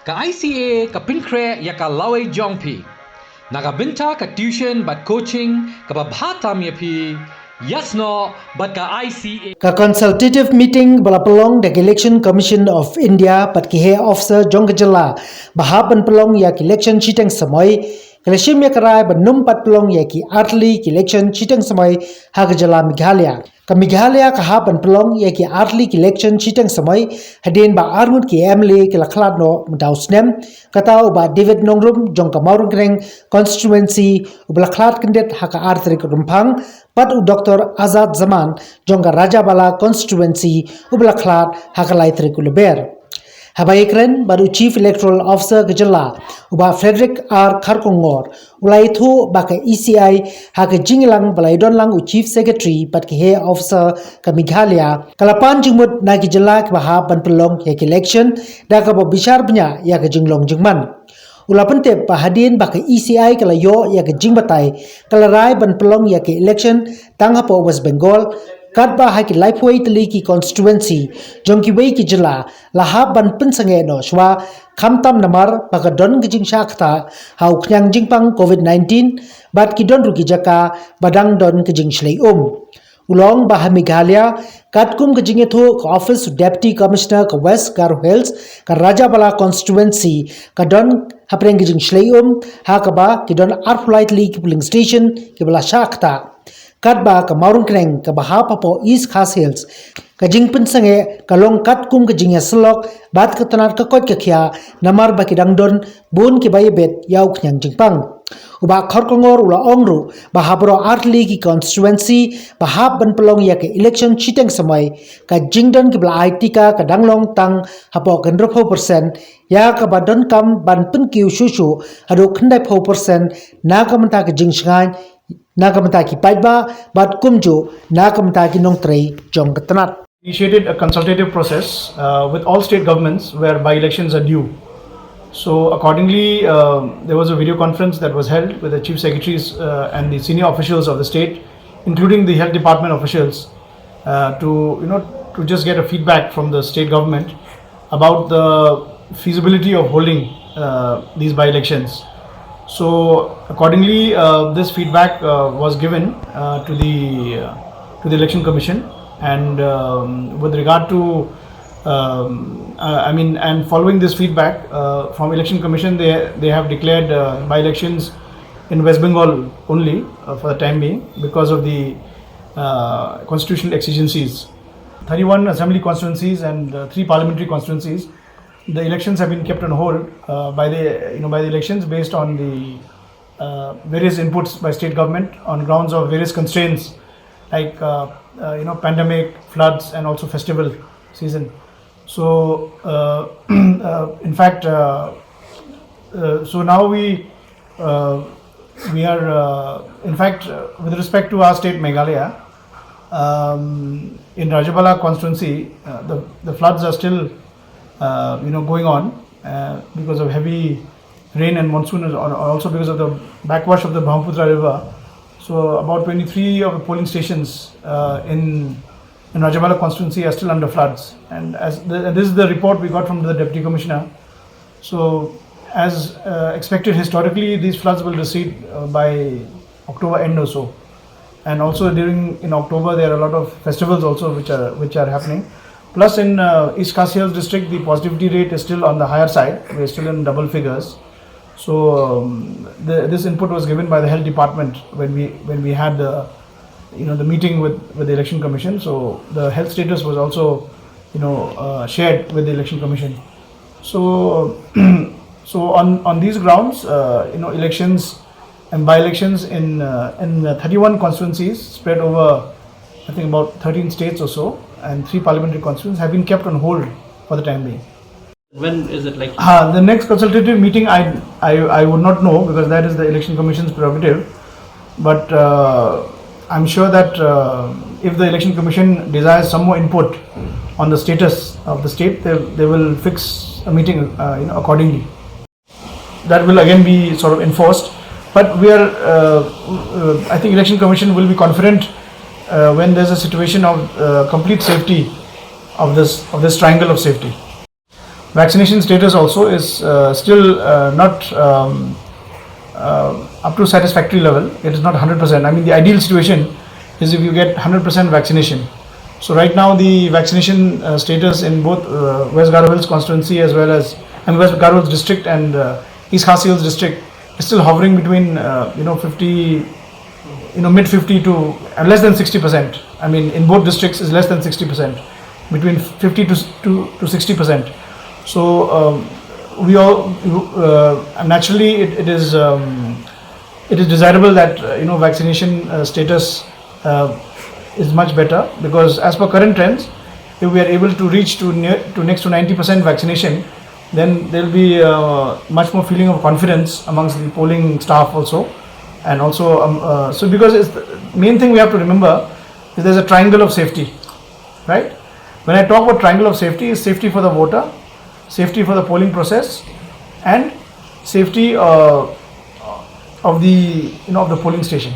ka ICA ka pinkre ya ka lawe jong pi naga binta ka tuition but coaching ka babhatam ya pi yasno but ka ICA ka consultative meeting bala pelong the election commission of India pat ki he officer jong jylla bahaban pelong ya election chiteng samoy kalashim ya karai banum pat pelong ya ki early election chiteng samoy ha jylla Meghalaya ka Meghalaya ka haban pelong ya ki early election chiteng samoy hadin ba armut ki MLA ki lakhlad no mdaw snem katao ba David Nongrum jong ka Mawryngkneng constituency ublakhlad kandet ha ka arthri rumphang pat u Dr. Azad Zaman jong ka Rajabala constituency ublakhlad ha ka laitri kulber Habai kren baru Chief Electoral Officer jylla uba Frederick R. Kharkongor ulai thu ba ka ECI ha ka Jinglang balai don lang u Chief Secretary pat ki he officer ka Meghalaya kalapan jingmut na ki jylla ki ba ban pelong ya ki election da ka ba bishar bnya ya ka jinglong jingman ulapan te pahadin ba ka ECI kala yo ya ka jingbatai kala rai ban pelong ya ki election tangha po West Bengal Kadba hai ki Lifeway tali ki constituency jong ki wei ki jylla laha ban pinsange no Shwa khamtam Namar baka don ki jingsakta hau knyang jingpang COVID-19 bat ki don ruki jaka badang don ki Jingshlei ulong bah Meghalaya katkum ke jingetho ka office deputy commissioner ka West Garo Hills ka Rajabala constituency ka don hapreng ki Jingshlei ha ka ba ki don arflightly ki polling station ki bala shakta katba ka Mawryngkneng ka baha papo East Khasi Hills ka jingpin sange ka long katkum ka jingya slok bat ka tanar ka kot ka khya namar ba ki dangdon bun ki baye bet yaw knyang jingpang uba Kharkongor ula ongru bahabro artli ki constituency bahab ban pelong ya ke election chiteng samai ka jingdon ki bla IT ka danglong tang hapo kan 4% ya ka badon kam ban pin ki shushu hado khandai 4% na ka manta ka jingsngai na ka manta ki paiba bat kumju na ka manta ki nongtrei jong katnat initiated a consultative process with all state governments where by-elections are due. So accordingly, there was a video conference that was held with the chief secretaries and the senior officials of the state, including the health department officials, to just get a feedback from the state government about the feasibility of holding these by-elections. So accordingly, this feedback was given to the election commission, and with regard to and following this feedback from election commission, they have declared by-elections in West Bengal only for the time being because of the constitutional exigencies. 31 assembly constituencies and 3 parliamentary constituencies, the elections have been kept on hold by the elections based on the various inputs by state government on grounds of various constraints like pandemic, floods, and also festival season. So in fact, so now we are in fact with respect to our state Meghalaya, in Rajabala constituency, the floods are still going on because of heavy rain and monsoon, and also because of the backwash of the Brahmaputra river. So about 23 of the polling stations in Rajabala constituency are still under floods, and this is the report we got from the deputy commissioner. So as expected historically, these floods will recede by October end or so, and also in October there are a lot of festivals also which are happening. Plus in East Khasi Hills district, the positivity rate is still on the higher side. We are still in double figures. So this input was given by the health department when we had the meeting with the election commission. So the health status was also shared with the election commission. So so on these grounds, elections and by-elections in 31 constituencies spread over I think about 13 states or so, and 3 parliamentary constituencies have been kept on hold for the time being. When is it like? The next consultative meeting, I would not know because that is the election commission's prerogative. But I'm sure that if the election commission desires some more input on the status of the state, they will fix a meeting accordingly. That will again be sort of enforced. But we are, I think, election commission will be confident when there's a situation of complete safety of this triangle of safety. vaccination status also is still not up to satisfactory level. It is not 100%. I mean, the ideal situation is if you get 100% vaccination. So right now the vaccination status in both West Garo Hills constituency as well as West Garo Hills district and East Khasi Hills district is still hovering between 50, mid 50 to less than 60%. I mean, in both districts is less than 60%, between 50 to 60%. So we all naturally it is desirable that vaccination status is much better, because as per current trends, if we are able to reach to next to 90% vaccination, then there will be much more feeling of confidence amongst the polling staff also, and also so because it's the main thing we have to remember is there's a triangle of safety, right? When I talk about triangle of safety, is safety for the voter, safety for the polling process, and safety of the of the polling station,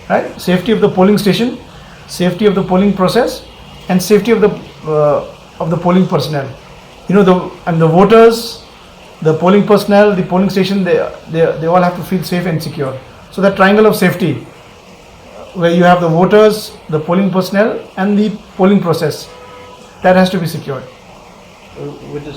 right? Safety of the polling station, safety of the polling process, and safety of the polling personnel. And the voters, the polling personnel, the polling station, they all have to feel safe and secure. So that triangle of safety, where you have the voters, the polling personnel, and the polling process, that has to be secured. With this